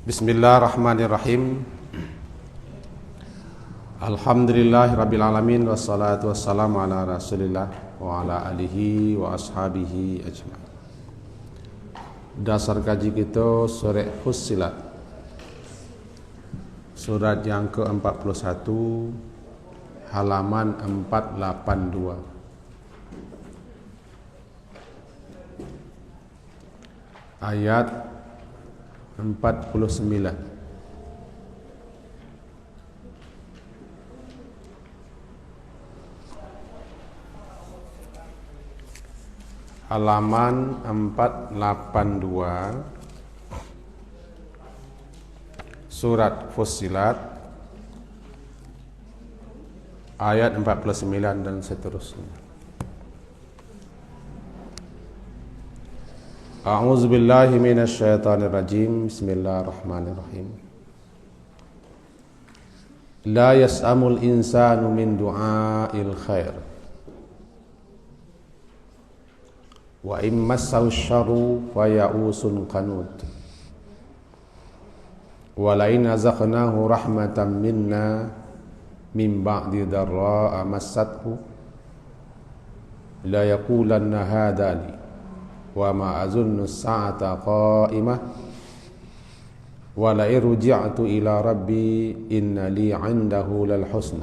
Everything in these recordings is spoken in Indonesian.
Bismillahirrahmanirrahim. Alhamdulillahirrabbilalamin. Wassalatu wassalamu ala rasulillah wa ala alihi wa ashabihi ajma'in. Dasar kaji kita surah Fussilat, surat yang ke-41, halaman 482. Ayat 49. Halaman 482 surat Fussilat ayat 49 dan seterusnya. A'udzu billahi minasy syaithanir rajim. Bismillahirrahmanirrahim. La yas'amul insanu min du'ail khair wa immassahu syarru faya'usun qanut wa la in azaqnahu rahmatan minna min ba'di dharra'a massathu la yaqulanna hadha li wa ma azunnu as-sa'ata qa'imah wa la irji'tu ila rabbi inna li 'indahu lal husna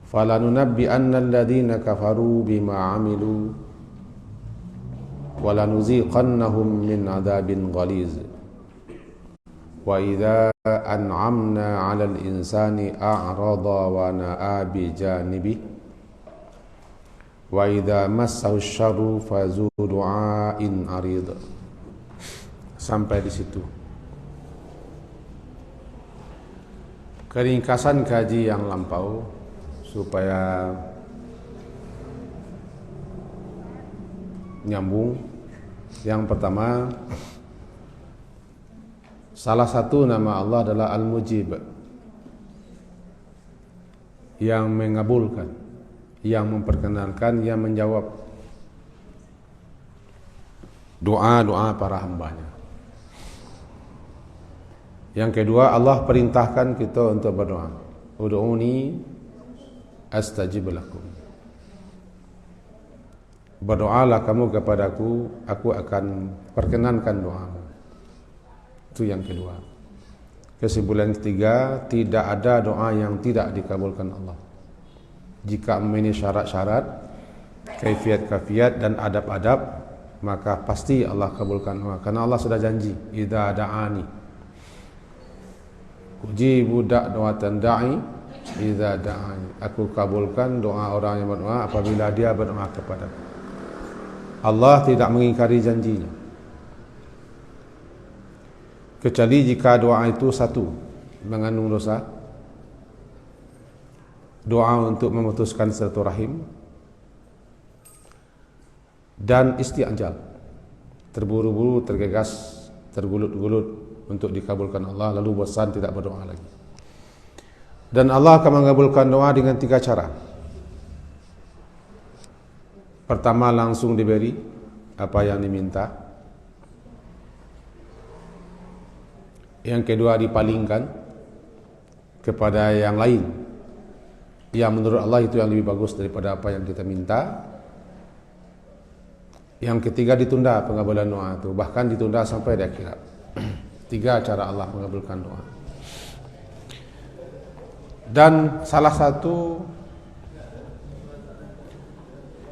falanunabbi'anna alladhina kafaru bima 'amilu wa lanuziqannahum min 'adabin ghaliz wa idza an'amna 'alal insani a'rada wa na'a bi janibihi wa idza massahu syarru fazu du'ain arid. Sampai di situ. Keringkasan kaji yang lampau supaya nyambung. Yang pertama, salah satu nama Allah adalah Al-Mujib, yang mengabulkan, yang memperkenankan, yang menjawab doa-doa para hambanya. Yang kedua, Allah perintahkan kita untuk berdoa. Ud'uni astajib lakum. Berdoalah kamu kepadaku, aku akan perkenankan doamu. Itu yang kedua. Kesimpulan ketiga, tidak ada doa yang tidak dikabulkan Allah. Jika memenuhi syarat-syarat, kaifiat-kaifiat dan adab-adab, maka pasti Allah kabulkan doa. Karena Allah sudah janji, idza da'ani ujibu da'watan da'i idza da'ani. Aku kabulkan doa orang yang berdoa apabila dia berdoa kepadaku. Allah tidak mengingkari janjinya, kecuali jika doa itu satu, mengandung dosa, doa untuk memutuskan silaturahim, dan isti'jal, terburu-buru, tergegas, tergulut-gulut untuk dikabulkan Allah, lalu bosan tidak berdoa lagi. Dan Allah akan mengabulkan doa dengan 3 cara. Pertama, langsung diberi apa yang diminta. Yang kedua, dipalingkan kepada yang lain, yang menurut Allah itu yang lebih bagus daripada apa yang kita minta. Yang ketiga, ditunda pengabulan doa itu, bahkan ditunda sampai di akhirat. 3 cara Allah mengabulkan doa. Dan salah satu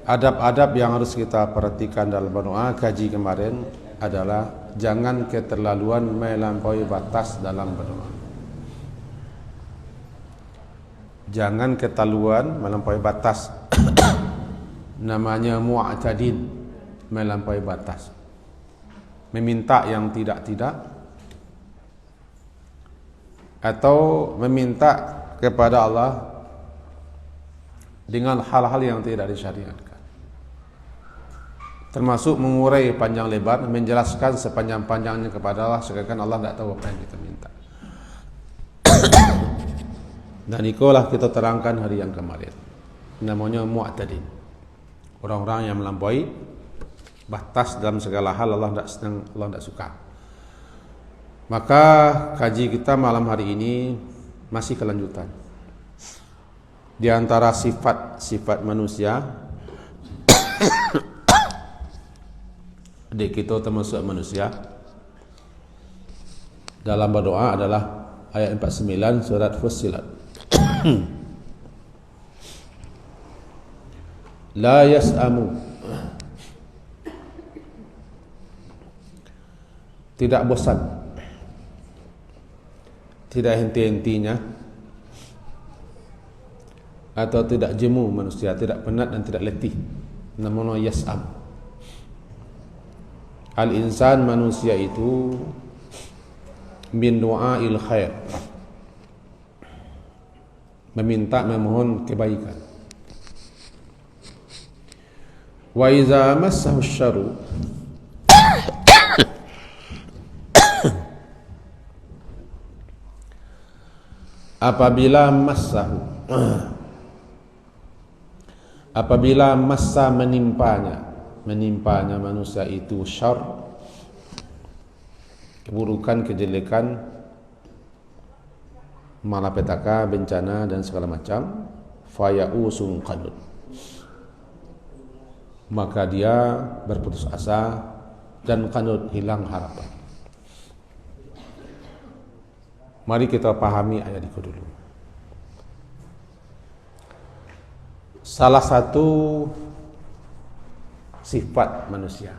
adab-adab yang harus kita perhatikan dalam berdoa, kaji kemarin, adalah jangan keterlaluan melampaui batas dalam berdoa. Jangan keterlaluan melampaui batas. Namanya mu'tadin, melampaui batas. Meminta yang tidak-tidak, atau meminta kepada Allah dengan hal-hal yang tidak disyariatkan. Termasuk mengurai panjang lebar, menjelaskan sepanjang-panjangnya kepada Allah, seakan Allah tidak tahu apa yang kita minta. Dan itulah kita terangkan hari yang kemarin. Namanya mu'tadin. Orang-orang yang melampaui batas dalam segala hal, Allah tidak senang, Allah tidak suka. Maka kaji kita malam hari ini masih kelanjutan. Di antara sifat-sifat manusia, adik kita termasuk manusia, dalam berdoa adalah ayat 49 surat Fussilat. La yas'amu, tidak bosan, tidak henti-hentinya, atau tidak jemu manusia, tidak penat dan tidak letih. Namanya yas'am. Al-insan, manusia itu min du'ail khair, meminta, memohon kebaikan. Wa iza massahu syarru, apabila massahu, apabila massa menimpanya manusia itu syarr, keburukan, kejelekan, malapetaka, bencana dan segala macam, faya'usun qanut, maka dia berputus asa dan qanut, hilang harapan. Mari kita pahami ayat itu dulu. Salah satu sifat manusia,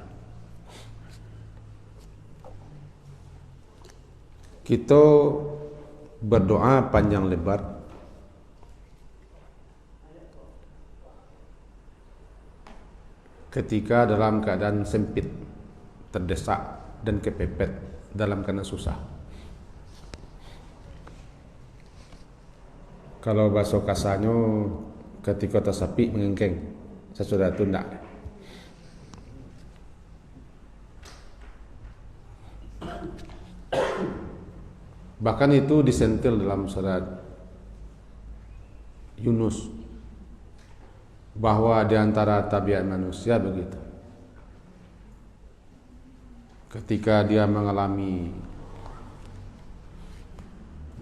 kita berdoa panjang lebar ketika dalam keadaan sempit, terdesak dan kepepet, dalam keadaan susah. Kalau bahasa kasarnya, ketika tersapi mengengkeng, sesudah itu tidak. Bahkan itu disentil dalam surat Yunus, bahwa di antara tabiat manusia begitu. Ketika dia mengalami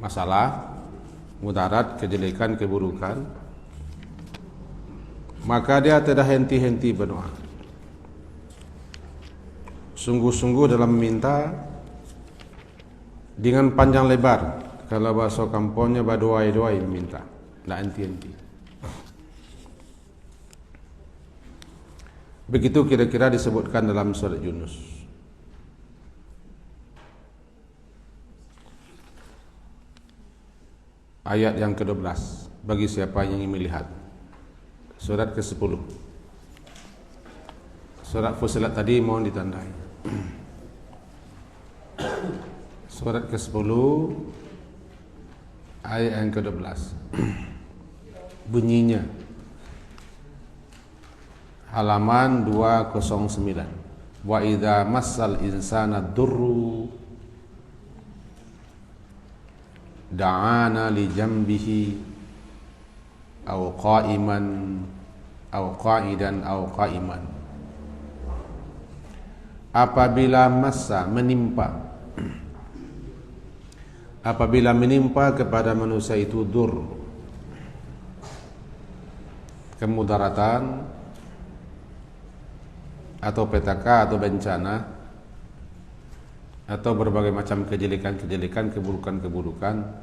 masalah, mudarat, kejelekan, keburukan, maka dia tidak henti-henti berdoa. Sungguh-sungguh dalam meminta dengan panjang lebar. Kalau bahasa kampungnya berdoa-doa meminta, tidak henti-henti. Begitu kira-kira disebutkan dalam surat Yunus. Ayat yang ke-12, bagi siapa yang ingin melihat. Surat ke-10. Surat Fussilat tadi mohon ditandai. Surat ke-10 ayat yang ke-12. Bunyinya halaman 209. Wa idza massal insana durru da'ana li jambihi aw qa'iman aw qa'idan aw qa'iman. Apabila massa, menimpa, apabila menimpa kepada manusia itu dur, kemudaratan atau petaka atau bencana atau berbagai macam kejelekan-kejelekan, keburukan-keburukan,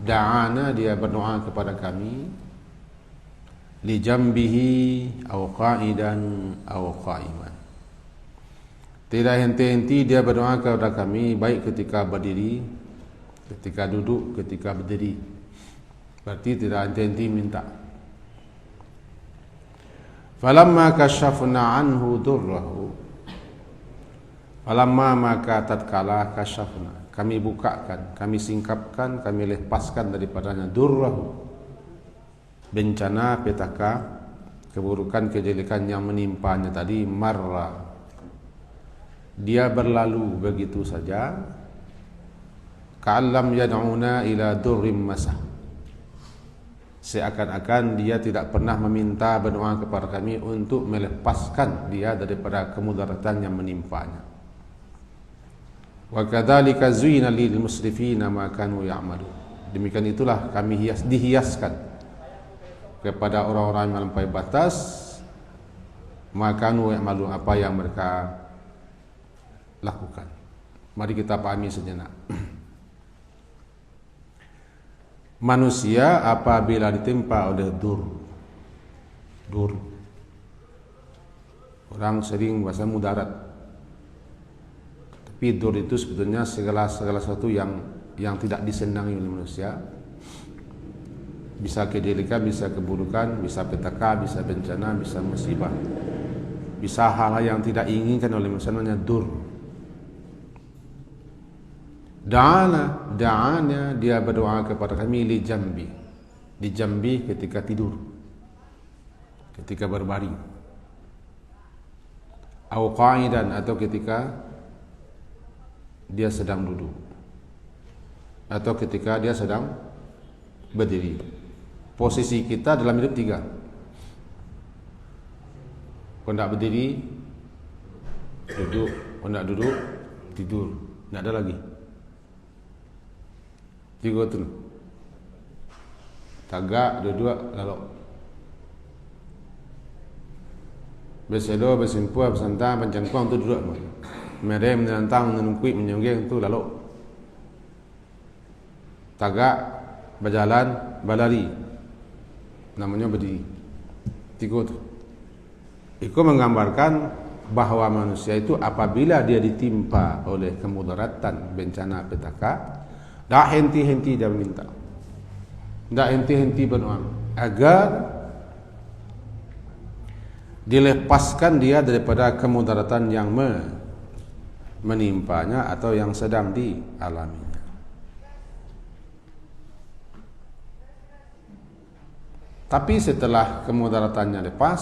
da'ana dia berdoa kepada kami, li jambihi aw qa'idan aw qa'iman, tidak henti-henti dia berdoa kepada kami, baik ketika berdiri, ketika duduk, ketika berdiri. Berarti tidak henti-henti minta. Falamma kashafna anhu durrahu, falamma maka tatkala kashafna, kami bukakan, kami singkapkan, kami lepaskan daripadanya durrahu, bencana, petaka, keburukan, kejelekan yang menimpanya tadi, marra, dia berlalu begitu saja, ka'allam yad'una ila durrim masah, seakan-akan dia tidak pernah meminta berdoa kepada kami untuk melepaskan dia daripada kemudaratan yang menimpanya. Wa kadzalika zuyyina lil musrifina ma kanu ya'malun. Demikian itulah kami dihiaskan kepada orang-orang yang melampaui batas ma kanu ya'malun, apa yang mereka lakukan. Mari kita pahami sejenak. Manusia apabila ditimpa oleh dur, orang sering bahasa mudarat, tapi dur itu sebetulnya segala sesuatu yang tidak disenangi oleh manusia. Bisa kejelekan, bisa keburukan, bisa petaka, bisa bencana, bisa musibah, bisa hal-hal yang tidak diinginkan oleh manusia, namanya dur. Da'ana dia berdoa kepada kami di jambi ketika tidur, ketika berbaring, au qa'idan, atau ketika dia sedang duduk, atau ketika dia sedang berdiri. Posisi kita dalam hidup 3. Kalau tidak berdiri, duduk. Kalau tidak duduk, tidur. Tidak ada lagi. 3 tu. Tagak, duduk, lalu bersedo, bersimpuh, bersantai, berjangkau tu duduk. Merem, menantang, menungkuit, menyonggeng tu lalu. Tagak, berjalan, berlari, namanya berdiri. 3 tu. Itu menggambarkan bahawa manusia itu apabila dia ditimpa oleh kemudaratan, bencana, petaka, tak henti-henti dia meminta, tak henti-henti berdoa agar dilepaskan dia daripada kemudaratan yang menimpanya atau yang sedang dialaminya. Tapi setelah kemudaratannya lepas,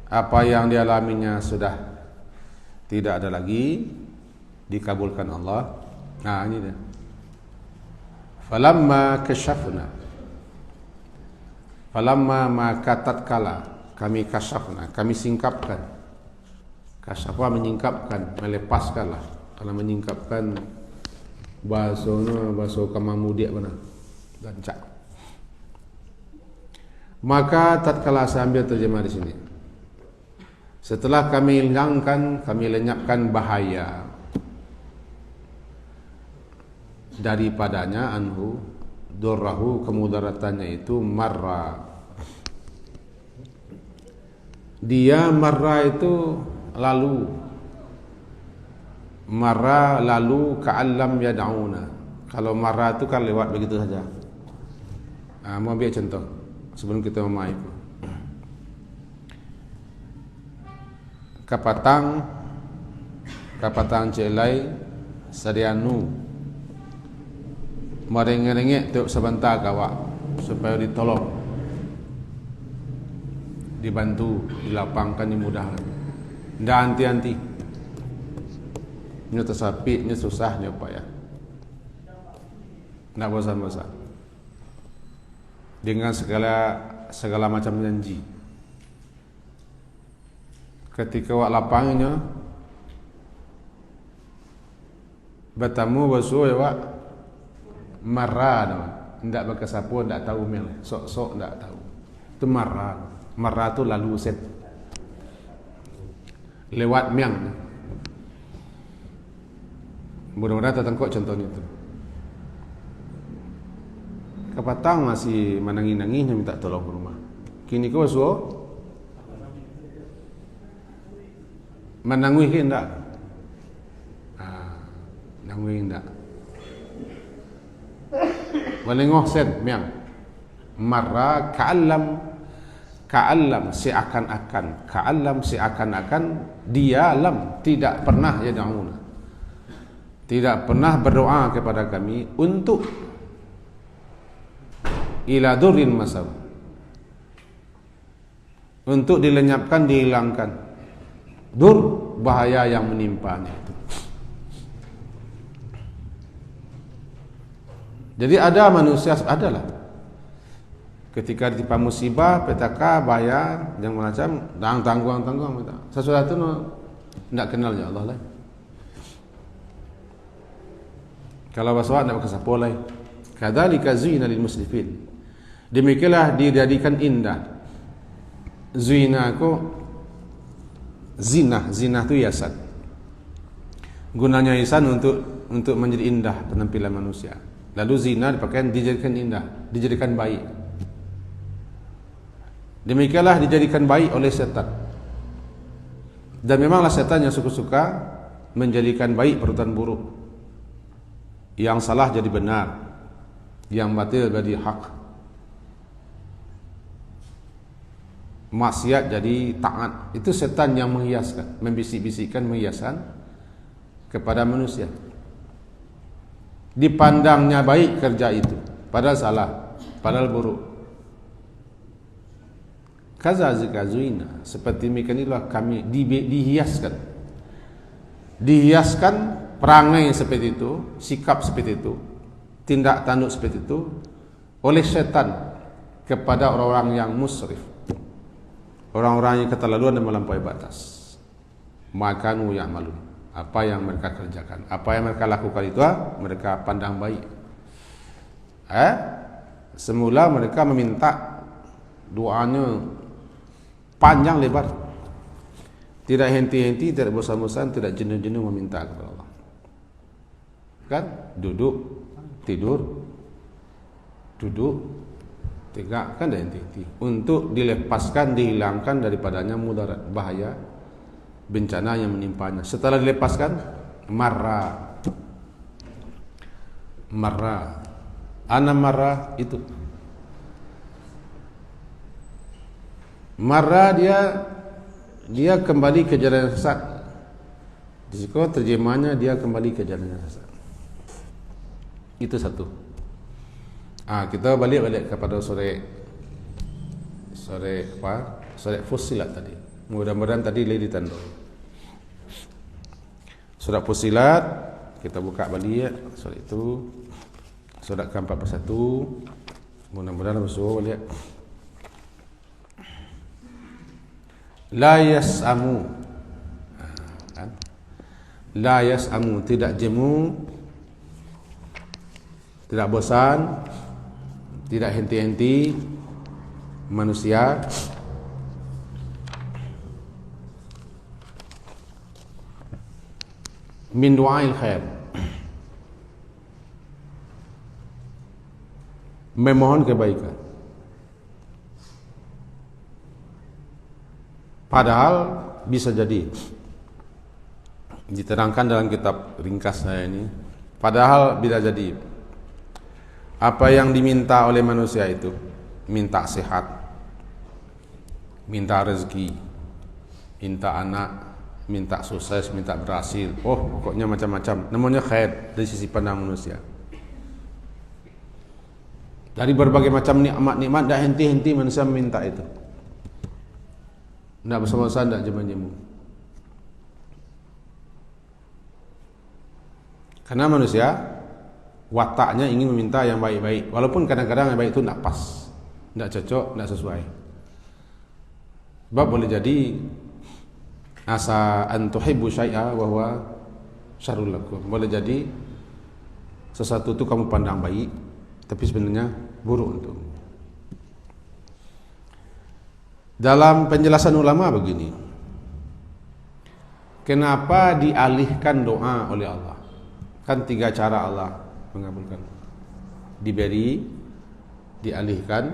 apa yang dialaminya sudah tidak ada lagi, dikabulkan Allah. Nah, ini dia. Falamma kashafna, falamma maka tatkala kami kashafna, kami singkapkan. Kashafa menyingkapkan, melepaskanlah. Kalau menyingkapkan bahasa kamamudiak mana? Gancak. Maka tatkala saya ambil terjemah di sini. Setelah kami hilangkan, kami lenyapkan bahaya daripadanya, anhu durrahu, kemudaratannya itu, marra. Dia marra itu lalu, marra lalu, ka'allam yad'una. Kalau marra itu kan lewat begitu saja. Mau ambil contoh sebelum kita memahami. Kapatang celai sadianu merengek-rengek tiup sebentar kawak supaya ditolong, dibantu, dilapangkan, dimudahkan. Ndak anti-anti. Ini tersapit, ini susah, ini apa ya? Ndak bosan-bosan. Dengan segala macam janji. Ketika wak lapangnya bertemu bersuah ya wak marah, tidak berkesapu, tidak tahu mel, sok-sok tidak tahu. Itu marah. Marah itu lalu set lewat miang. Mudah-mudahan tertangkap contohnya itu. Kapatang masih menangis-nangisnya minta tolong ke rumah. Kini kau suruh menangis ke enggak? Nangis enggak? Menengok sen miang. Marra ka'allam seakan-akan dia lam tidak pernah yad'una, tidak pernah berdoa kepada kami untuk ila durrin masab, untuk dilenyapkan, dihilangkan dur, bahaya yang menimpanya itu. Jadi ada manusia, adalah ketika ditimpa musibah, petaka, bahaya yang macam tangguang sesuatu tidak kenal ya Allah lah. Kalau waswas tidak pakai sapolai. Kadzalika zuyina lil musrifin. Demikianlah dijadikan indah. Zuyina aku zina itu hiasan. Gunanya hiasan untuk menjadi indah penampilan manusia. Lalu zina dipakai dijadikan indah, dijadikan baik. Demikianlah dijadikan baik oleh setan. Dan memanglah setan yang suka-suka menjadikan baik perbuatan buruk. Yang salah jadi benar, yang batil jadi hak, maksiat jadi taat. Itu setan yang menghiaskan, membisik-bisikkan menghiasan kepada manusia. Dipandangnya baik kerja itu, padahal salah, padahal buruk. Kadzalika zuina, seperti demikian itulah kami dihiaskan perangai seperti itu, sikap seperti itu, tindak tanduk seperti itu oleh setan kepada orang-orang yang musrif, orang-orang yang keterlaluan dan melampaui batas. Makanu ya'malun, apa yang mereka kerjakan, apa yang mereka lakukan itu mereka pandang baik. Semula mereka meminta doanya panjang lebar, tidak henti-henti, tidak bosan-bosan, tidak jenuh-jenuh meminta kepada Allah. Kan duduk tidur, duduk tegak, kan tidak henti-henti untuk dilepaskan, dihilangkan daripadanya mudarat, bahaya, bencana yang menimpanya. Setelah dilepaskan, marah. Ana marah itu. Marah dia kembali ke jalan yang sesat. Di situ terjemahnya dia kembali ke jalan yang sesat. Itu satu. Kita balik kepada sore Fussilat tadi. Mudah-mudahan tadi lady tanda. Surat Fussilat kita buka balik surat itu. Surat ke-41. Mudah-mudahan bersuara balik. La yas'amu, la yas'amu, tidak jemu, tidak bosan, tidak henti-henti manusia min du'ail khair, memohon kebaikan. Padahal bisa jadi diterangkan dalam kitab ringkas saya ini, padahal bisa jadi apa yang diminta oleh manusia itu, minta sehat, minta rezeki, minta anak, minta sukses, minta berhasil, pokoknya macam-macam, namanya khair dari sisi pandang manusia. Dari berbagai macam nikmat-nikmat, tidak henti-henti manusia meminta itu. Tidak bosan-bosan, tidak jemu-jemu. Karena manusia wataknya ingin meminta yang baik-baik, walaupun kadang-kadang yang baik itu tidak pas, tidak cocok, tidak sesuai. Sebab boleh jadi asa an tuhibbu syai'a wa huwa syarrul lakum. Boleh jadi sesuatu itu kamu pandang baik, tapi sebenarnya buruk untukmu. Dalam penjelasan ulama begini, kenapa dialihkan doa oleh Allah? Kan 3 cara Allah mengabulkan. Diberi, dialihkan,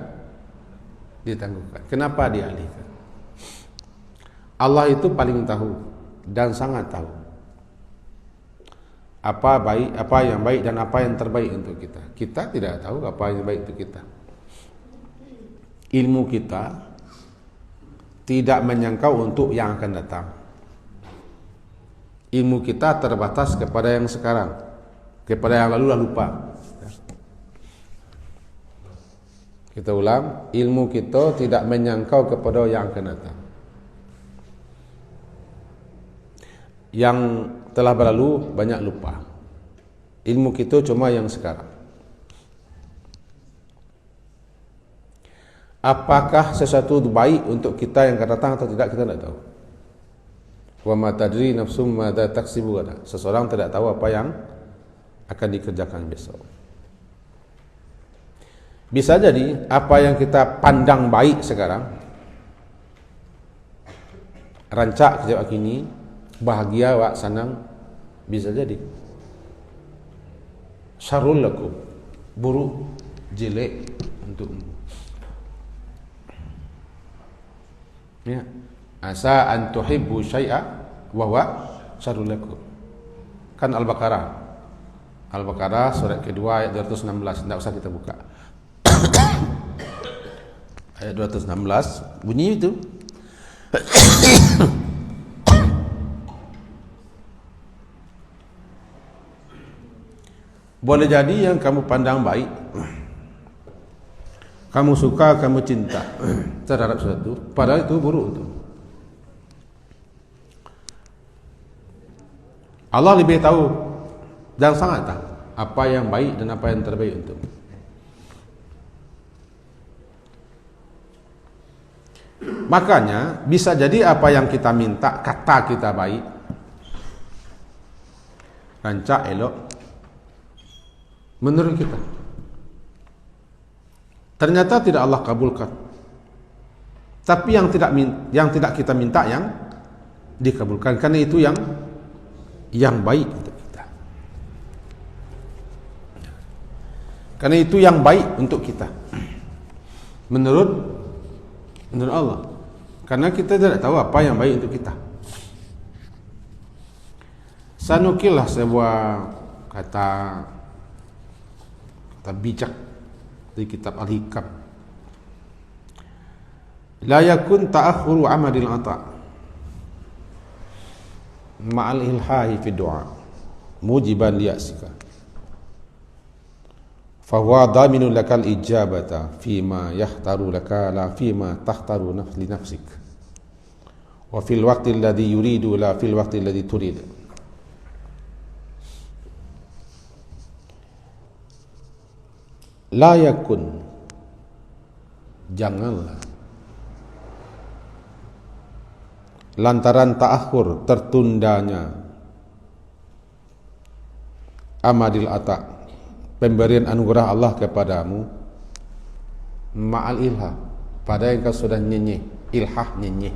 ditangguhkan. Kenapa dialihkan? Allah itu paling tahu dan sangat tahu apa yang baik dan apa yang terbaik untuk kita. Kita tidak tahu apa yang baik untuk kita. Ilmu kita tidak menyangkau untuk yang akan datang. Ilmu kita terbatas kepada yang sekarang, kepada yang lalu lupa. Kita ulang, ilmu kita tidak menyangkau kepada yang akan datang. Yang telah berlalu banyak lupa. Ilmu kita cuma yang sekarang. Apakah sesuatu itu baik untuk kita yang akan datang atau tidak, kita tidak tahu. Wa ma tadri nafsum madza taksibu ghadan. Seseorang tidak tahu apa yang akan dikerjakan besok. Bisa jadi apa yang kita pandang baik sekarang, rancak kejap kini, bahagia wak senang, bisa jadi syarrul lakum, buruk, jelek untukmu. Ya, asa an tuhibbu syai'a wa huwa syarrul lakum. Kan Al-Baqarah surat kedua ayat 216, tidak usah kita buka. Ayat 216 bunyi itu. Boleh jadi yang kamu pandang baik, kamu suka, kamu cinta terhadap sesuatu, padahal itu buruk itu. Allah lebih tahu dan sangat tahu apa yang baik dan apa yang terbaik untukmu. Makanya bisa jadi apa yang kita minta, kata kita baik, rancak elok menurut kita, ternyata tidak Allah kabulkan. Tapi yang tidak kita minta yang dikabulkan, karena itu yang baik untuk kita. Karena itu yang baik untuk kita menurut Allah. Karena kita tidak tahu apa yang baik untuk kita. Saya nukillah sebuah kata bijak di kitab Al-Hikam. La yakun ta'akhuru amadil ata' ma'al ilhahi fi du'a mujiban liya'sika fahuwa daminun lakal ijabata fima yahtaru laka la fima tahtaru li nafsik wa fil waqti alladhi yuridu la fil waqti alladhi turid. La yakun, janganlah lantaran ta'akhur, tertundanya amadil ata', pemberian anugerah Allah kepadamu, ma'al ilha, pada yang kau sudah nyenyeh. Ilhah, nyenyeh.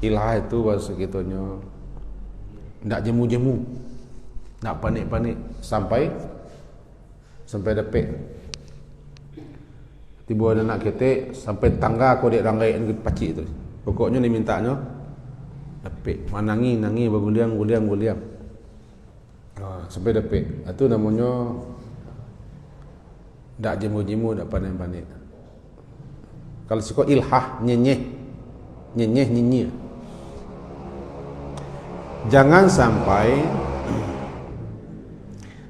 Ilhah itu bahasa kitanya ndak jemu-jemu, ndak panik-panik sampai dapet. Tiba ada nak ketek sampai tangga aku dek ranggai dengan pacik tu. Pokoknya ni mintanya dapat. Manangi berguliang. Sampai dapat. Itu namanya dak jemu-jemu, dak panik-panik. Kalau suka ilhah, nyenyeh. Jangan sampai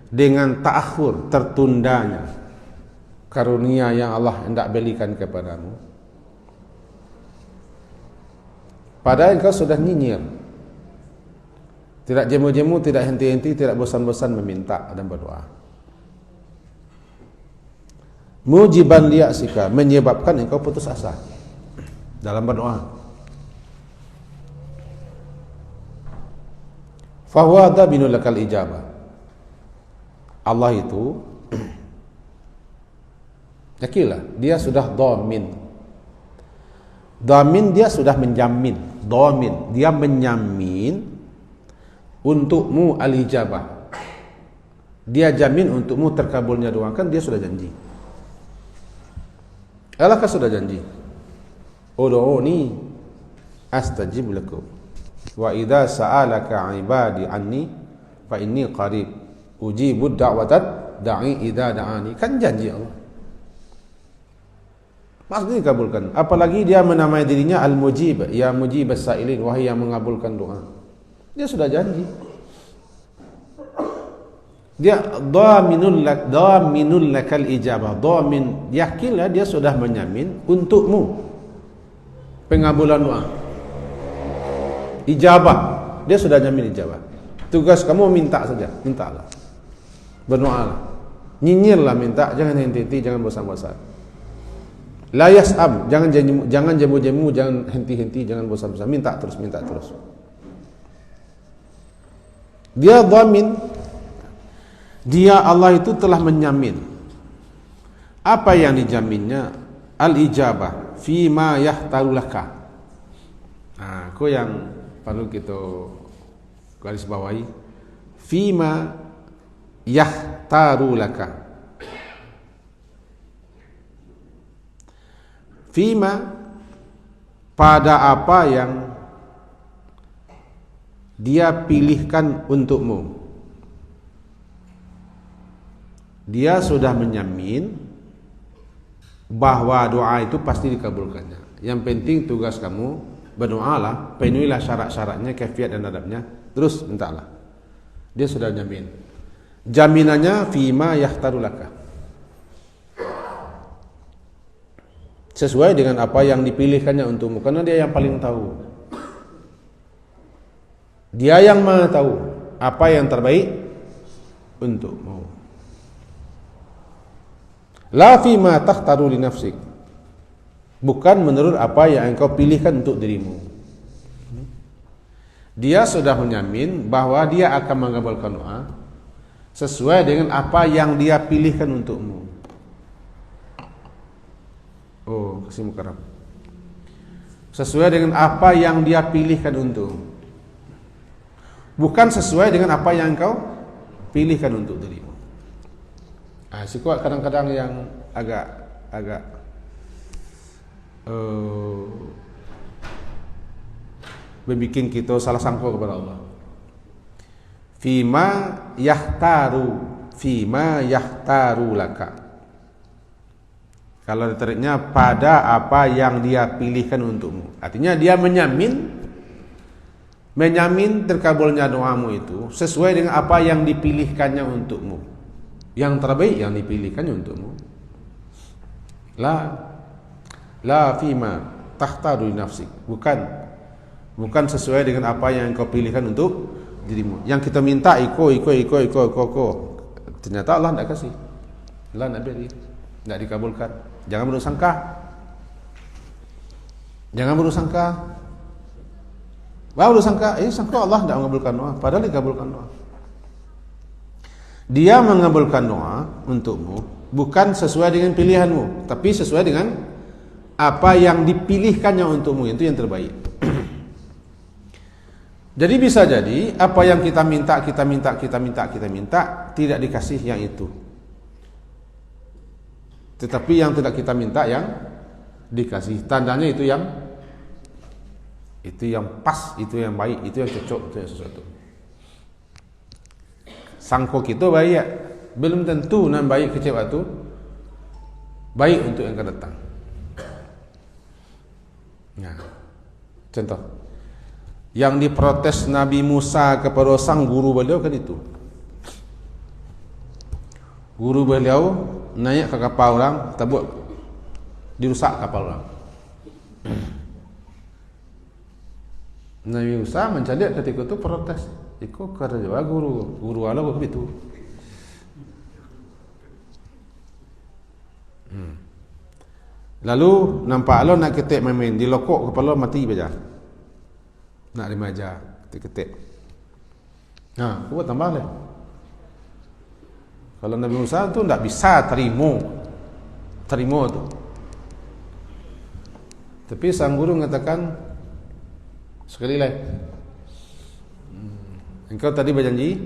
dengan ta'akhur, tertundanya karunia yang Allah hendak berikan kepadamu, padahal engkau sudah nyinyir, tidak jemu-jemu, tidak henti-henti, tidak bosan-bosan meminta dan berdoa. Mujiban liya'sika, menyebabkan engkau putus asa dalam berdoa. Fahuwa dabinu lakal ijabah, Allah itu yakinlah dia sudah dhamin, dia sudah menjamin, dia menyamin untukmu al-ijabah, dia jamin untukmu terkabulnya doa, kan dia sudah janji. Allah kan sudah janji, ud'uni astajib lakum wa idza sa'alaka 'ibadi anni fa inni qarib ujibu da'watad da'i idza da'ani, kan janji Allah. Pasti dikabulkan. Apalagi dia menamai dirinya Al-Mujib, ya Mujib as-sa'ilin, wahai yang mengabulkan doa. Dia sudah janji. Dia dhaminul lakal ijabah. Dhamin, yakinlah dia sudah menyamin untukmu pengabulan doa. Ijabah, dia sudah jamin ijabah. Tugas kamu minta saja, mintalah. Berdoalah. Nyinyirlah minta, jangan henti-henti, jangan bosan-bosan. La yas'ab, jangan jemu-jemu, jangan henti-henti, jangan bosan-bosan, minta terus. Dia dhamin, Dia Allah itu telah menjamin. Apa yang dijaminnya? Al-ijabah fima yahtaru laka. Nah, ko yang perlu kita garis bawahi. Fima yahtaru laka. Fima, pada apa yang dia pilihkan untukmu. Dia sudah menjamin bahwa doa itu pasti dikabulkannya. Yang penting tugas kamu berdoalah, penuhilah syarat-syaratnya, kaifiat dan adabnya, terus mintalah. Dia sudah menjamin. Jaminannya fima yahtaru laka. Sesuai dengan apa yang dipilihkannya untukmu, karena dia yang paling tahu. Dia yang Maha tahu apa yang terbaik untukmu. La fima takhtaru li nafsik. Bukan menurut apa yang engkau pilihkan untuk dirimu. Dia sudah menjamin bahwa dia akan mengabulkan doa sesuai dengan apa yang dia pilihkan untukmu. Oh, kasih mukarram. Sesuai dengan apa yang dia pilihkan untukmu. Bukan sesuai dengan apa yang engkau pilihkan untuk dirimu. Sikuat kadang-kadang yang agak membuat kita salah sangka kepada Allah. Fima yahtaru laka. Kalau diteriknya pada apa yang dia pilihkan untukmu. Artinya dia menjamin terkabulnya doamu itu sesuai dengan apa yang dipilihkannya untukmu. Yang terbaik yang dipilihkannya untukmu. La fima takhtaru li nafsik. Bukan sesuai dengan apa yang kau pilihkan untuk dirimu. Yang kita minta iko. Ternyata Allah tidak kasih. Allah tidak beri, tidak dikabulkan. Jangan bersangka. Baru sangka Allah tidak mengabulkan doa, padahal dikabulkan doa. Dia mengabulkan doa untukmu bukan sesuai dengan pilihanmu, tapi sesuai dengan apa yang dipilihkannya untukmu, itu yang terbaik. Jadi bisa jadi apa yang kita minta tidak dikasih yang itu. Tetapi yang tidak kita minta yang dikasih. Tandanya itu yang pas, itu yang baik, itu yang cocok, itu yang sesuatu. Sangko kita baik ya, belum tentu nan baik kecewa itu baik untuk yang akan datang. Nah, contoh yang diprotes Nabi Musa kepada sang guru beliau kan itu. Guru beliau naik ke kapal orang, tabuk dirusak kapal orang. Nabi Musa mencari ketika itu protes. Iko kerja guru Allah begitu. Lalu nampak Allah nak ketik main-main, dilokok kepala mati baca. Nak dimaja ketik. Nah, buat tambah lah. Kalau Nabi Musa tu tak bisa terima tu. Tapi sang guru mengatakan sekali lagi, engkau tadi berjanji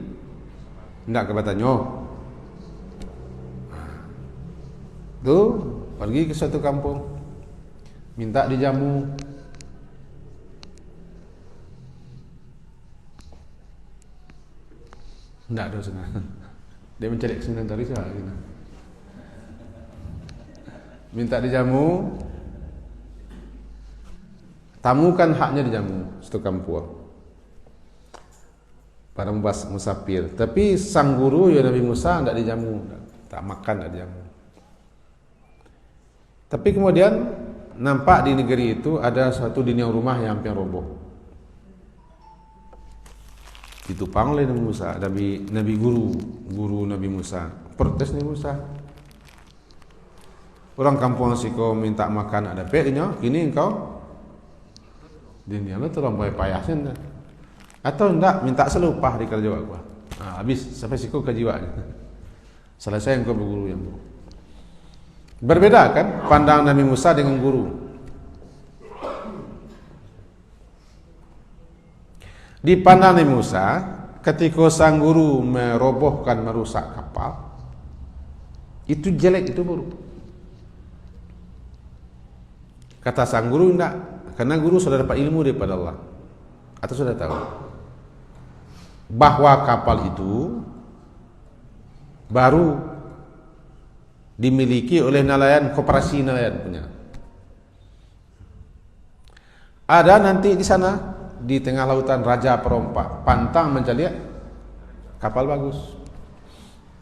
tidak kebatannya. Tu pergi ke suatu kampung, minta dijamu. Tidak ada sana. Dia mencari kesenangan tadi sahaja. Minta dijamu. Tamu kan haknya dijamu satu kampung. Para musafir. Tapi sang guru ya Nabi Musa tidak dijamu, tak makan, tidak dijamu. Tapi kemudian nampak di negeri itu ada satu dinding rumah yang hampir roboh. Ditupang oleh Nabi Musa, Nabi guru Nabi Musa. Protes Nabi Musa. Orang kampung siko minta makan ada peknya, kini engkau dinding itu terlampau payahnya. Atau enggak minta selupah di kerja aku. Habis sampai siko ke jiwanya. Selesai engkau berguru yang buruk. Berbeda kan pandangan Nabi Musa dengan guru. Di pandangan Nabi Musa, ketika sang guru merobohkan, merusak kapal, itu jelek, itu buruk. Kata sang guru, enggak, karena guru sudah dapat ilmu daripada Allah, atau sudah tahu bahwa kapal itu baru dimiliki oleh nelayan, koperasi nelayan punya. Ada nanti di sana, di tengah lautan Raja Perompak pantang mencari kapal bagus,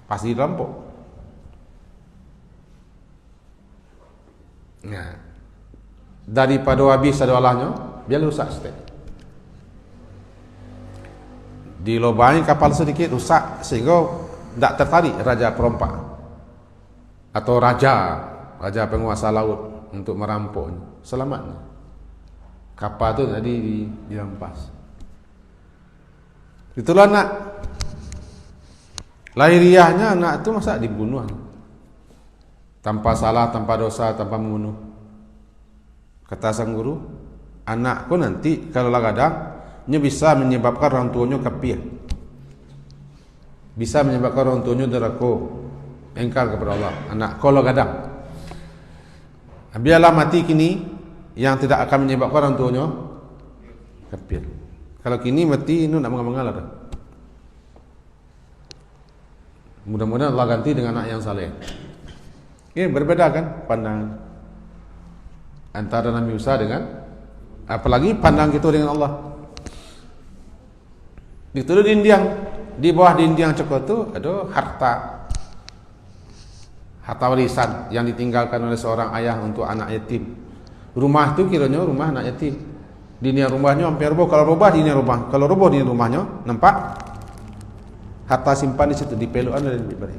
pasti dirampok. Nah, daripada habis ada olahnya, biar rusak stek. Dilobangi kapal sedikit rusak sehingga tidak tertarik Raja Perompak atau raja penguasa laut untuk merampoknya. Selamatnya kapal itu tadi dirampas. Itulah anak lahiriahnya, anak itu masa dibunuh tanpa salah, tanpa dosa, tanpa membunuh. Kata sang guru, anakku nanti kalau kadangnya bisa menyebabkan orang tuanya kafir, bisa menyebabkan orang tuanya deraka, engkar kepada Allah. Anak kalau kadang biarlah mati kini yang tidak akan menyebabkan orang tuanya kafir. Kalau kini mati itu nak mengalah dah. Mudah-mudahan Allah ganti dengan anak yang saleh. Ini berbeda kan pandangan antara Nabi Musa dengan, apalagi pandang kita dengan Allah. Di dinding, di bawah dinding cokot itu ada harta warisan yang ditinggalkan oleh seorang ayah untuk anak yatim. Rumah itu kiranya rumah anak yatim. Dinding rumahnya hampir roboh. Kalau roboh dinding rumah, kalau roboh dinding rumahnya, nampak harta simpan di situ, di pelukan dan di beri.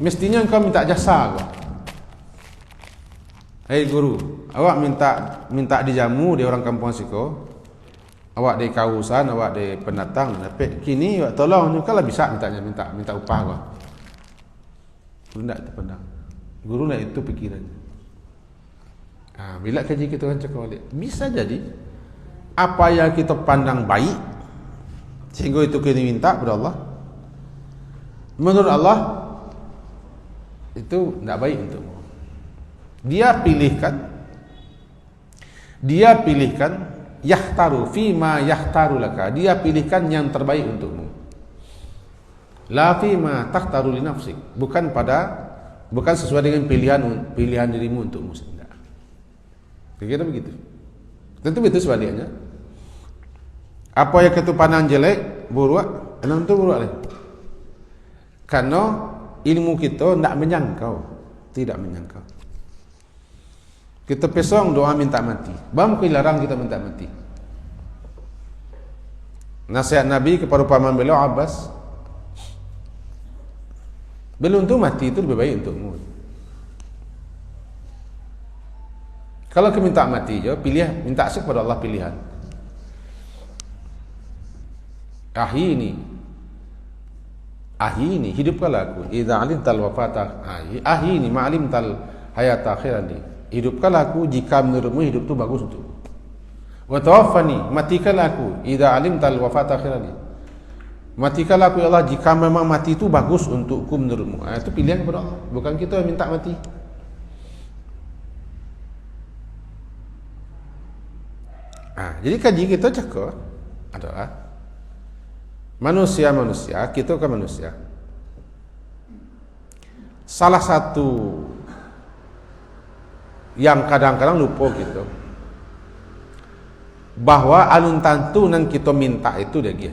Mestinya engkau minta jasa kau. Hei guru, awak minta dijamu di orang kampung siko. Awak di kausan, awak di pendatang, tapi kini awak tolong, kalau bisa minta upah kau. Guru tidak terpandang. Guru nak itu pikirannya. Bila kaji kita kan cakap balik, bisa jadi apa yang kita pandang baik sehingga itu kita minta kepada Allah, menurut Allah itu tidak baik untukmu. Dia pilihkan yahtaru fima yahtaru laka, dia pilihkan yang terbaik untukmu. La fima takhtaru li nafsik, bukan sesuai dengan pilihan dirimu untukmu sendiri. Kira begitu. Tentu begitu sebaliknya. Apa yang kita pandang jelek, buruk, tentu buruk lagi. Karena ilmu kita tidak menyangkau. Kita pesong doa minta mati. Bam larang kita minta mati. Nasihat Nabi kepada paman beliau Abbas, belum tu mati itu lebih baik untukmu. Kalau kita minta mati je, minta kepada Allah pilihan. Ahini, hidupkanlah aku. Idza alimtal wafata, ahini ma'alimtal hayata akhirani. Hidupkanlah aku jika menurutmu hidup itu bagus untukku. Wa tawaffani, matikanlah aku. Idza alimtal wafata akhirani. Matikanlah aku ya Allah jika memang mati itu bagus untukku menurutmu. Itu pilihan kepada Allah, bukan kita yang minta mati. Jadi kaji kita cakap adalah manusia, kita kan manusia. Salah satu yang kadang-kadang lupa gitu, bahwa alun tantu nan kita minta itu dia.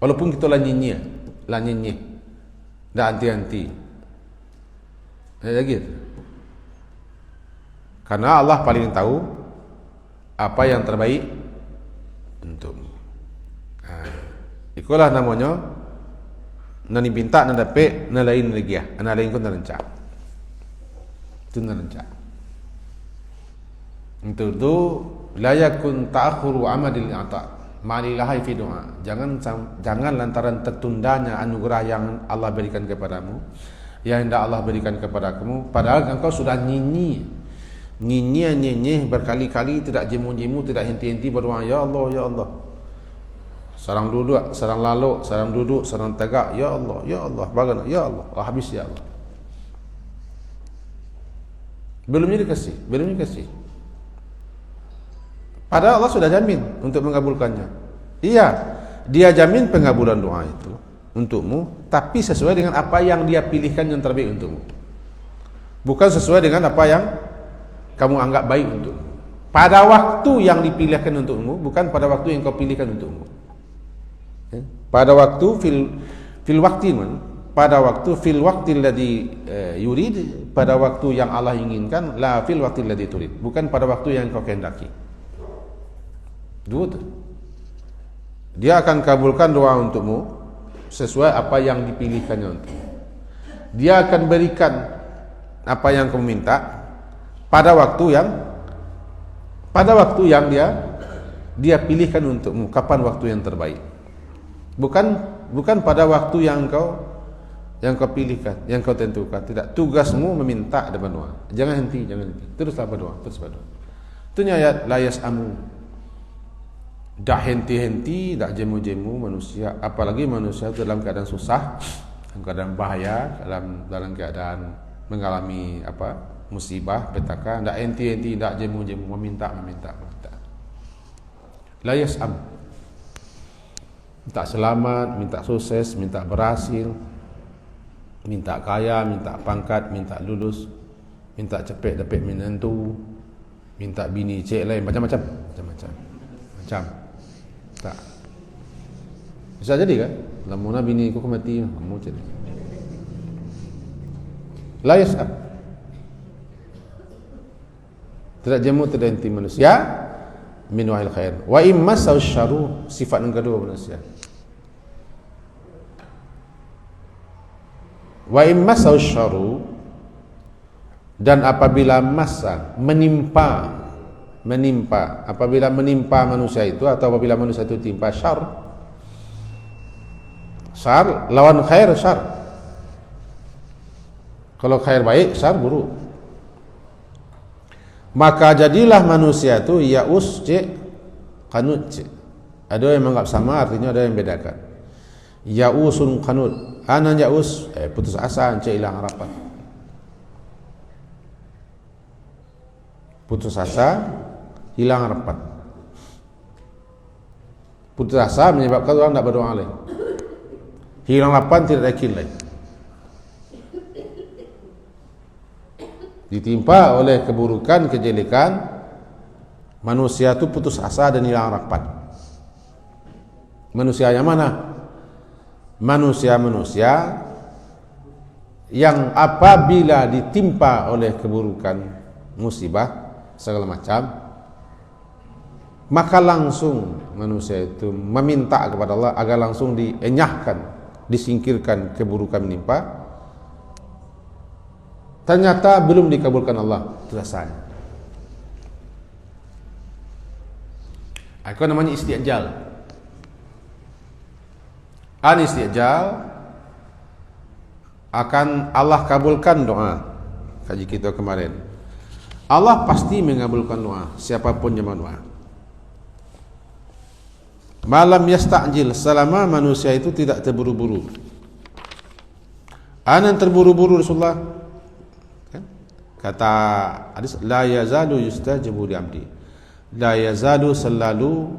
Walaupun kita lah nyinyir, dah anti-anti, gitu. Karena Allah paling tahu apa yang terbaik untukmu. Itulah namanya nani pinta nanda pe nalain lagi ya, nalain pun narancak. Itu narancak. Untuk itu la yakun ta'akhuru amadil ata. Ma'alilahai fi doa. Jangan lantaran tertundanya anugerah yang Allah berikan kepadamu, yang hendak Allah berikan kepada kamu, padahal engkau sudah nyinyih berkali-kali, tidak jemu-jemu, tidak henti-henti berdoa, ya Allah, ya Allah. Sarang duduk, sarang lalu, sarang duduk, sarang tegak, ya Allah, bagaimana? Ya Allah, habis ya Allah. Belumnya dikasih. Padahal Allah sudah jamin untuk mengabulkannya. Iya, Dia jamin pengabulan doa itu untukmu, tapi sesuai dengan apa yang Dia pilihkan yang terbaik untukmu. Bukan sesuai dengan apa yang kamu anggap baik untukmu. Pada waktu yang dipilihkan untukmu, bukan pada waktu yang kau pilihkan untukmu. Pada waktu fil waqti alladhi yurid, pada waktu yang Allah inginkan, la fil waqti alladhi turid, bukan pada waktu yang kau kehendaki. Dua tu. Dia akan kabulkan doa untukmu sesuai apa yang dipilihkannya untukmu. Dia akan berikan apa yang kamu minta pada waktu yang dia pilihkan untukmu. Kapan waktu yang terbaik? Bukan pada waktu yang kau pilihkan, yang kau tentukan. Tidak. Tugasmu meminta dan berdoa. Jangan henti. Teruslah berdoa. Itu ayat la yas'amu. Tak henti-henti, tak jemu-jemu manusia, apalagi manusia dalam keadaan susah, dalam keadaan bahaya, dalam keadaan mengalami musibah, petaka, tak henti-henti, tak jemu-jemu, meminta. La yas'am. Minta selamat, minta sukses, minta berhasil, minta kaya, minta pangkat, minta lulus, minta cepat dapat menantu, minta bini cik lain, macam-macam. Tak. Bisa jadi kan? Lamuna bini ku mati, kamu jadi. La yas'ab. Tidak jemu, tidak henti manusia min wa'il khair. Wa imma sawsyaru, sifat yang kedua manusia. Wa imma sawsyaru, dan apabila masa menimpa, apabila menimpa manusia itu, atau apabila manusia itu timpa syar lawan khair syar. Kalau khair baik, syar buruk. Maka jadilah manusia itu ya'us qanut. Ada yang menganggap sama, artinya ada yang bedakan. Ya'usun qanut, ana ya'us putus asa, hilang harapan. Putus asa, hilang harapan. Putus asa menyebabkan orang tidak berdoa lagi. Hilang harapan, tidak yakin lagi. Ditimpa oleh keburukan, kejelekan, manusia itu putus asa dan hilang harapan. Manusia yang mana? Manusia yang apabila ditimpa oleh keburukan, musibah, segala macam, maka langsung manusia itu meminta kepada Allah agar langsung dienyahkan, disingkirkan keburukan menimpa. Ternyata belum dikabulkan Allah, rasanya. Itu namanya isti'jal. Isti'jal akan Allah kabulkan doa. Kaji kita kemarin. Allah pasti mengabulkan doa siapapun yang berdoa. Malam yasta'jil, selama manusia itu tidak terburu-buru. Anan terburu-buru Rasulullah. Kata hadis, la yazalu yustajabu li abdi. La yazalu, selalu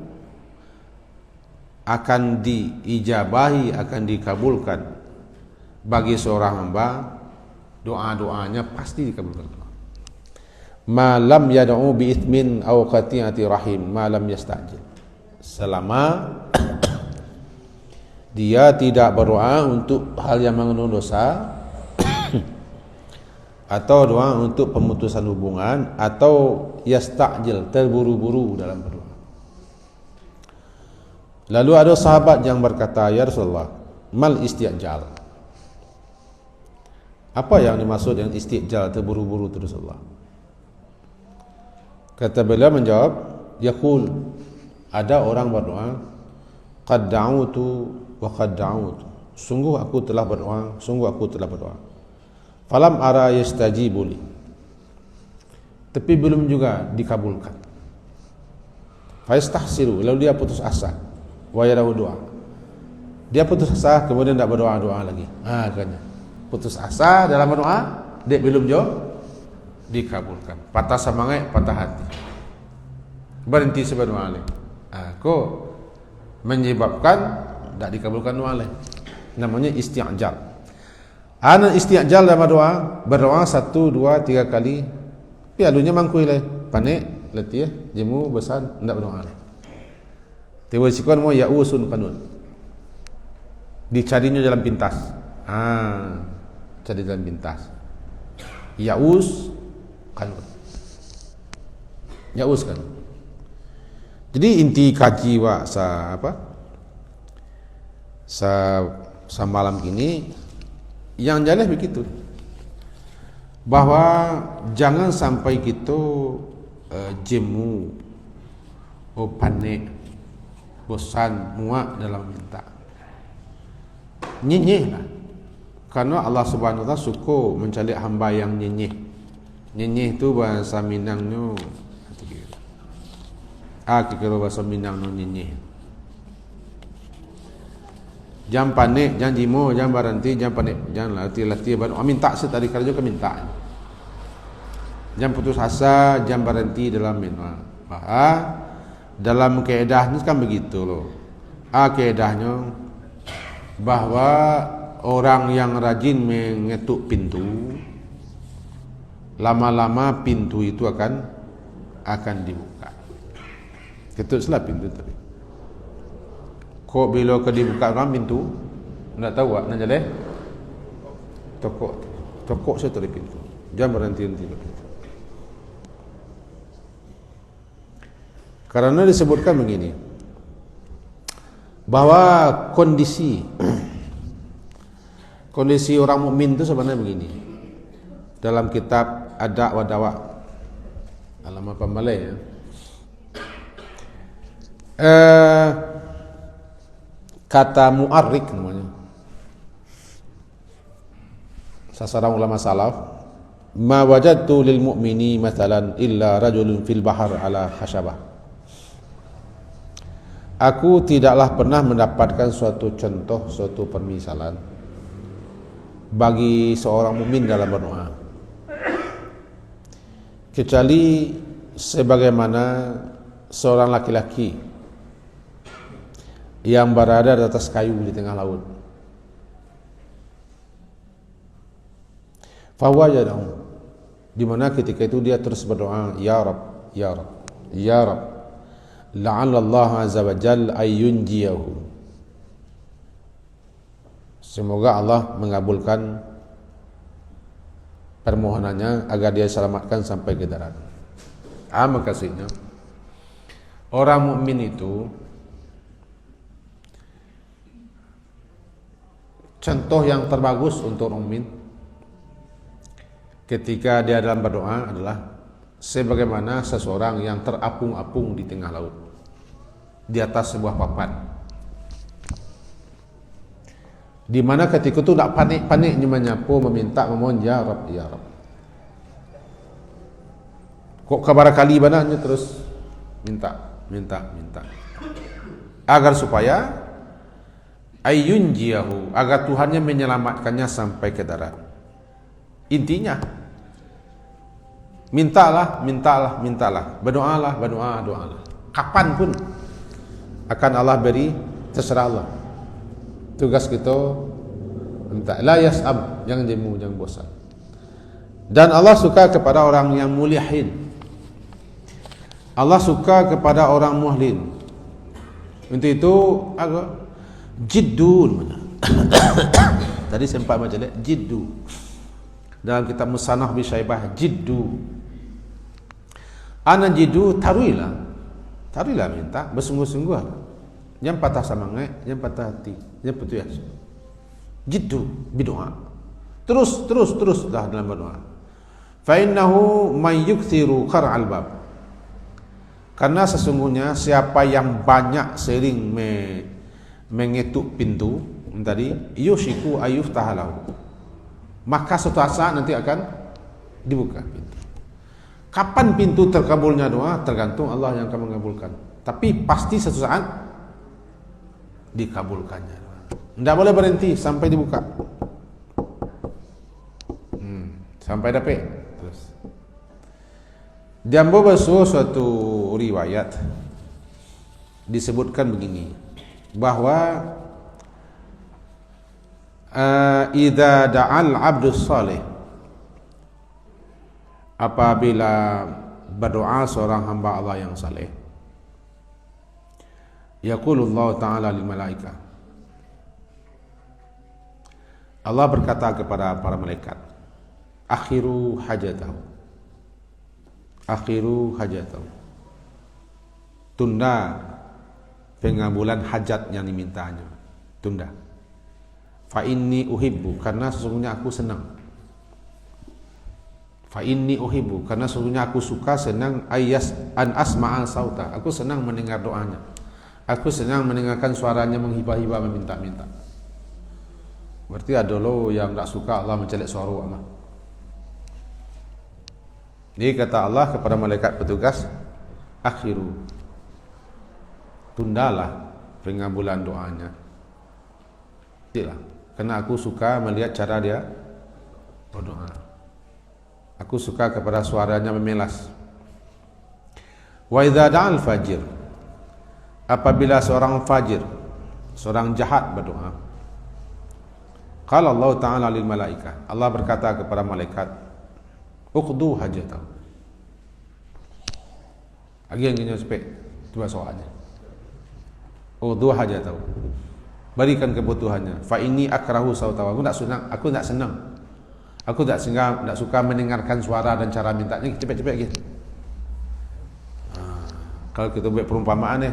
akan diijabahi, akan dikabulkan bagi seorang hamba, doa-doanya pasti dikabulkan. Malam yad'u bi itsmin aw qati'ati rahim, malam yasta'jil. Selama dia tidak berdoa untuk hal yang mengandung dosa, atau doa untuk pemutusan hubungan, atau yasta'jil, terburu-buru dalam berdoa. Lalu ada sahabat yang berkata, ya Rasulullah, mal isti'jal? Apa yang dimaksud dengan isti'jal, terburu-buru itu Rasulullah? Kata beliau menjawab, yaqul, ada orang berdoa, qad da'utu wa qad da'utu, sungguh aku telah berdoa, sungguh aku telah berdoa. Falam ara yastajibu li, tapi belum juga dikabulkan. Fayastahsiru, lalu dia putus asa. Wa yadahu doa, dia putus asa, kemudian tidak berdoa lagi. Katanya putus asa dalam berdoa, dia belum juga dikabulkan. Patah semangat, patah hati, berhenti berdoa lagi. Kok menyebabkan tidak dikabulkan doa lagi? Namanya isti'jal. Ana isti'jal dalam berdoa 1, 2, 3 kali, pialunya mangkui lagi, panik, letih, jemu, bosan, tidak berdoa lagi. Tiba sikon mau ya'usun kanun, dicarinya dalam pintas. Cari dalam pintas. Ya'us kanun, ya'us kanun. Jadi inti kaji sa malam ini yang jelas begitu, bahwa jangan sampai kita jemu, panik, bosan, muak dalam minta. Nyenyeh lah, karena Allah Subhanahu Wa Taala suka mencari hamba yang nyenyeh. Nyenyeh itu bahasa Minangnya, kira bahasa Minangnya nyenyeh. Jangan panik, jangan jimo, jangan berhenti, jangan panik, jangan latih minta setari kerja ke minta. Jangan putus asa, jangan berhenti dalam minta. Dalam keedahnya kan begitu loh. Keedahnya bahwa orang yang rajin mengetuk pintu, lama-lama pintu itu akan dibuka. Ketuklah pintu tadi. Kok bila dibuka orang pintu, nak tahu nak jalan? Tokok saya dari pintu. Jangan berhenti-henti pintu. Karena disebutkan begini, bahwa kondisi orang mukmin itu sebenarnya begini. Dalam kitab Ada' wa Dawa, halaman Pembalai ya. Kata mu'arrik namanya, sasaran ulama salaf, ma wajadtu lil mu'mini mathalan illa rajulun fil bahar ala khashabah. Aku tidaklah pernah mendapatkan suatu contoh, suatu permisalan bagi seorang mukmin dalam berdoa, kecuali sebagaimana seorang laki-laki yang berada di atas kayu di tengah laut. Fawajadahu, di mana ketika itu dia terus berdoa, ya Rabb, ya Rabb, ya Rabb, la'alla Allah azza wa jalla ayyunjiyahu. Semoga Allah mengabulkan permohonannya agar dia selamatkan sampai ke darat. Maksudnya orang mukmin itu, contoh yang terbagus untuk orang mukmin ketika dia dalam berdoa adalah sebagaimana seseorang yang terapung-apung di tengah laut di atas sebuah papan, di mana ketika itu tak panik-paniknya menyapu, meminta, memohon, ya Rabb, ya Rabb. Kok kabar kali bananya terus minta agar supaya ayyunjiyahu, agar Tuhannya menyelamatkannya sampai ke darat. Intinya mintalah, berdoalah, doalah. Kapanpun akan Allah beri, terserah Allah. Tugas kita minta, la yas'ab, jangan jemu, jangan bosan. Dan Allah suka kepada orang yang mulihin. Allah suka kepada orang muhlin. Untuk itu agak jiddun. Tadi sempat baca jiddu dalam kitab Musannaf bi Syaibah, jiddu. Ana jiddu, taruilah minta, bersungguh-sungguh. Jangan patah semangat, jangan patah hati, jangan putus asa. Jiddu berdoa. Teruslah dalam berdoa. Fa innahu may yukthiru qara'al bab. Karena sesungguhnya siapa yang banyak sering mengetuk pintu tadi, yushiku ayuftahalahu, maka suatu saat nanti akan dibuka pintu. Kapan pintu terkabulnya doa tergantung Allah yang akan mengabulkan, tapi pasti suatu saat dikabulkannya doa. Tidak boleh berhenti sampai dibuka, sampai dapat. Terus Jambu Basuh suatu riwayat disebutkan begini, bahwa idza da'al 'abdus salih, apabila berdoa seorang hamba Allah yang saleh, yaqulullahu ta'ala lil malaika, Allah berkata kepada para malaikat, akhiru hajatahu, akhiru hajatahu, tunda pengabulan hajat yang dimintanya, tunda. Fa inni uhibbu, karena sesungguhnya aku senang. Fa inni uhibbu, karena sesungguhnya aku suka, senang, ayas an asma'a sauta, aku senang mendengar doanya, aku senang mendengarkan suaranya menghibah-hibah, meminta-minta. Berarti ada lo yang tak suka Allah mencelek suara Allah. Jadi kata Allah kepada malaikat petugas, akhiru, tundalah pengabulan doanya. Tidaklah, karena aku suka melihat cara dia berdoa. Aku suka kepada suaranya memelas. Wa idza da'al fajir, apabila seorang fajir, seorang jahat berdoa, qala Allah Ta'ala lil malaika, Allah berkata kepada malaikat, uqdu hajatahu. Lagi yang ini sepek dua soalnya. Uqdu hajatahu, berikan kebutuhannya. Fa inni akrahu sautahu, aku tak senang. Aku tak suka mendengarkan suara dan cara mintanya cepet-cepet gitu. Kalau kita buat perumpamaan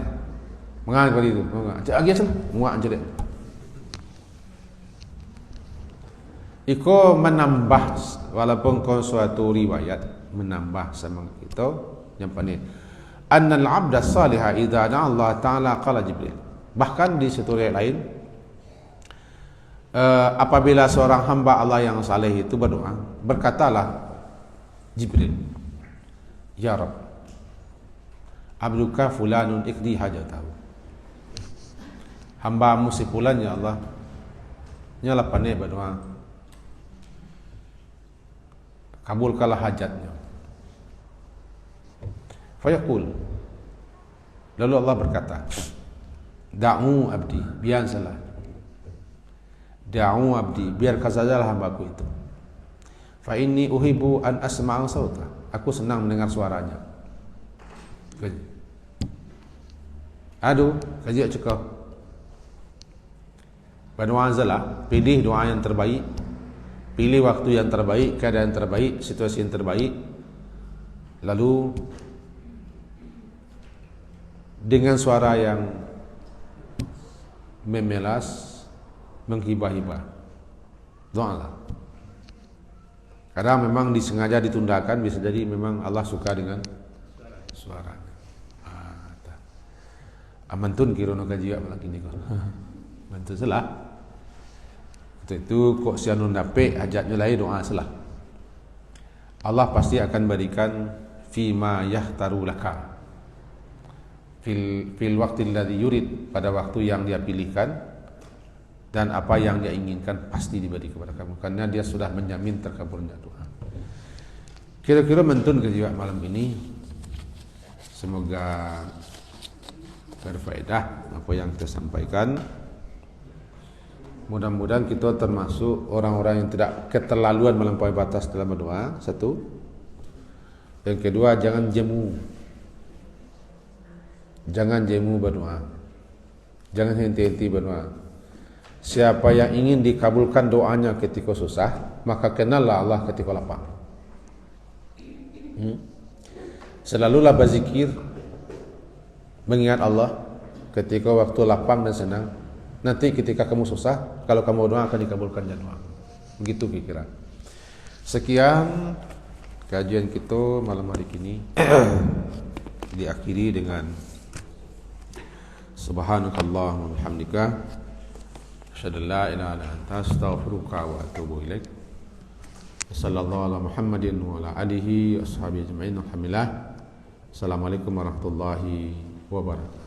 mengan kali itu, cak lagi sana, muak jelek. Iko menambah, walaupun kau suatu riwayat menambah sama kita yang panik. Annal abda salihah idza da'a Allah Ta'ala qala Jibril. Bahkan di satu riwayat lain, apabila seorang hamba Allah yang saleh itu berdoa, berkatalah Jibril, ya Rabb, abduka fulanun ikdi hajatahu, hamba-Mu si fulan ya Allah nyala pandai berdoa, kabulkanlah hajatnya. Fayaqul, lalu Allah berkata, da'u abdi, biarkanlah, da'u abdi, biarkan sajalah hambaku itu. Fa inni uhibbu an asma'a sauta, aku senang mendengar suaranya. Aduh, kaji cukup. Berdoa sajalah, pilih doa yang terbaik, pilih waktu yang terbaik, keadaan terbaik, situasi yang terbaik, lalu dengan suara yang memelas, menghibah-hibah, doalah. Kadang memang disengaja ditundakan, bisa jadi memang Allah suka dengan suaranya. Amantun kirono kajiwa malah kini kok. Bantu salah. Itu kok sianun dape hajatnya lain doa salah. Allah pasti akan berikan fima yahtaru laka. Fil waqtil ladzi yurid, pada waktu yang dia pilihkan, dan apa yang dia inginkan pasti diberi kepada kamu, karena dia sudah menjamin terkabulnya doa. Kira-kira mentun kejiwa malam ini, semoga berfaedah apa yang kita sampaikan. Mudah-mudahan kita termasuk orang-orang yang tidak keterlaluan melampaui batas dalam berdoa. Satu. Yang kedua, jangan jemu. Jangan jemu berdoa. Jangan henti-henti berdoa. Siapa yang ingin dikabulkan doanya ketika susah, maka kenallah Allah ketika lapang. Selalulah berzikir, mengingat Allah ketika waktu lapang dan senang. Nanti ketika kamu susah, kalau kamu doa akan dikabulkan doa. Begitu pikiran. Sekian kajian kita malam hari ini. Diakhiri dengan Subhanakallahumma wa bihamdika asyhadu an la ilaha illa anta astaghfiruka wa atubu ilaik. Sallallahu ala Muhammadin wa ala alihi ashabihi ajma'in. Alhamdulillah. Assalamualaikum warahmatullahi wabarakatuh.